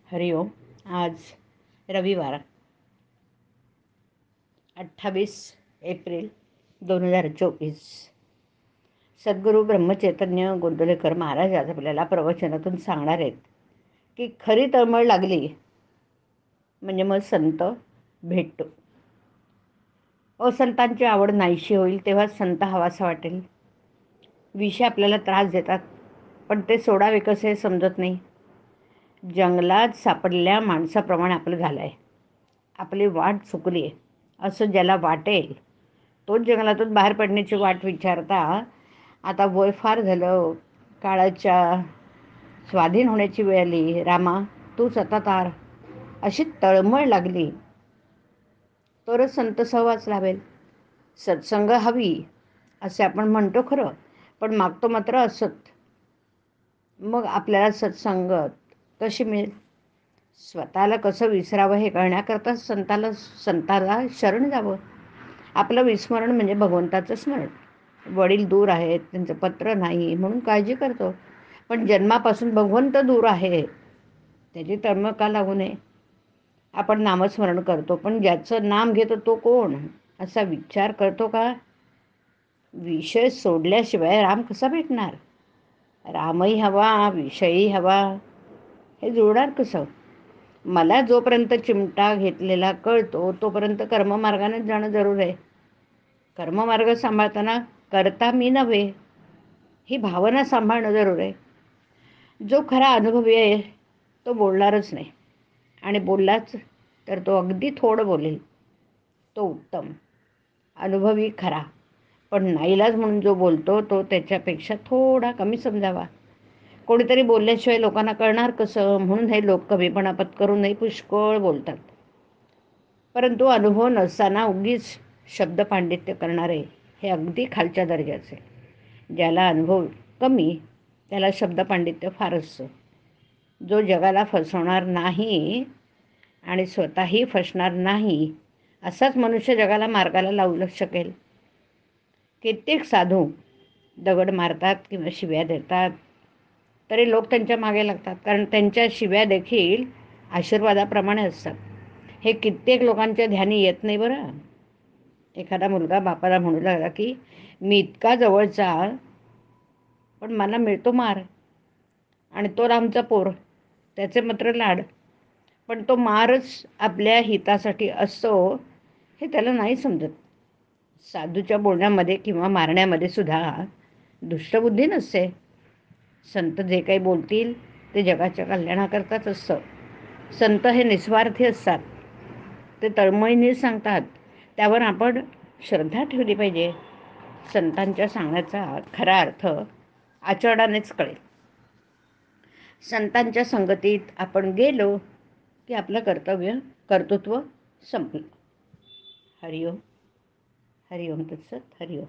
हरिओम. आज रविवार 28 एप्रिल 2024. सद्गुरू ब्रह्मचैतन्य गोंदवलेकर महाराज आज आपल्याला प्रवचनातून सांगणार आहेत की खरी तळमळ लागली म्हणजे मग संत भेटतो. संतांची आवड नाहीशी होईल तेव्हा संत हवासा वाटेल. विषय आपल्याला त्रास देतात पण ते सोडावे कसे समजत नाही. जंगलात सापडलेल्या माणसाप्रमाणे आपलं झालं आहे. आपली वाट चुकली आहे असं ज्याला वाटेल तोच जंगलातून बाहेर पडण्याची वाट विचारता. आता वय फार झालं, काळाच्या स्वाधीन होण्याची वेळ आली, रामा तूच आता तार, अशी तळमळ लागली तरच संत सहवास लाभेल. सत्संग हवी असे आपण म्हणतो खरं, पण मागतो मात्र असत. मग आपल्याला सत्संगत कशी मिळेल? स्वतःला कसं विसरावं हे कळण्याकरता संताला शरण जावं. आपलं विस्मरण म्हणजे भगवंताचं स्मरण. वडील दूर आहेत, त्यांचं पत्र नाही म्हणून काळजी करतो, पण जन्मापासून भगवंत दूर आहे त्याची तळमळ का लागू नये? आपण नामस्मरण करतो, पण ज्याचं नाम घेतो तो कोण असा विचार करतो का? विषय सोडल्याशिवाय राम कसा भेटणार? रामही हवा, विषयही हवा, हे जुळणार कसं? मला जोपर्यंत चिमटा घेतलेला कळतो तोपर्यंत कर्ममार्गानेच जाणं जरूर आहे. कर्ममार्ग सांभाळताना करता मी नव्हे ही भावना सांभाळणं जरूर आहे. जो खरा अनुभवी आहे तो बोलणारच नाही, आणि बोललाच तर तो अगदी थोडं बोलेल, तो उत्तम. अनुभवी खरा, पण नाईलाज म्हणून जो बोलतो तो त्याच्यापेक्षा थोडा कमी समजावा. कोणीतरी बोलल्याशिवाय लोकांना कळणार कसं, म्हणून हे लोक कमीपणा पत्करूनही पुष्कळ बोलतात. परंतु अनुभव नसताना उगीच शब्द पांडित्य करणारे हे अगदी खालच्या दर्जाचे. ज्याला अनुभव कमी त्याला शब्द पांडित्य फार असतं. जो जगाला फसवणार नाही आणि स्वतःही फसणार नाही असाच मनुष्य जगाला मार्गाला लावू शकेल. कित्येक साधू दगड मारतात किंवा शिव्या देतात तरी लोक त्यांच्या मागे लागतात, कारण त्यांच्या शिव्या देखील आशीर्वादाप्रमाणे असतात. हे कित्येक लोकांच्या ध्यानी येत नाही बरं. एखादा मुलगा बापाला म्हणू लागला की मी इतका जवळचा पण मला मिळतो मार, आणि तो रामचा पोर, त्याचे मात्र लाड, पण तो मारच आपल्या हितासाठी असतो हे त्याला नाही समजत. साधूच्या बोलण्यामध्ये किंवा मारण्यामध्ये सुद्धा दुष्टबुद्धी नसते. संत जे काही बोलतील ते जगाच्या कल्याणाकरताच असतं. संत हे निस्वार्थी असतात, ते तळमळीने सांगतात, त्यावर आपण श्रद्धा ठेवली पाहिजे. संतांच्या सांगण्याचा खरा अर्थ आचरणानेच कळेल. संतांच्या संगतीत आपण गेलो की आपलं कर्तृत्व संपलं. हरिओम. हरिओम तत्सत. हरिओम.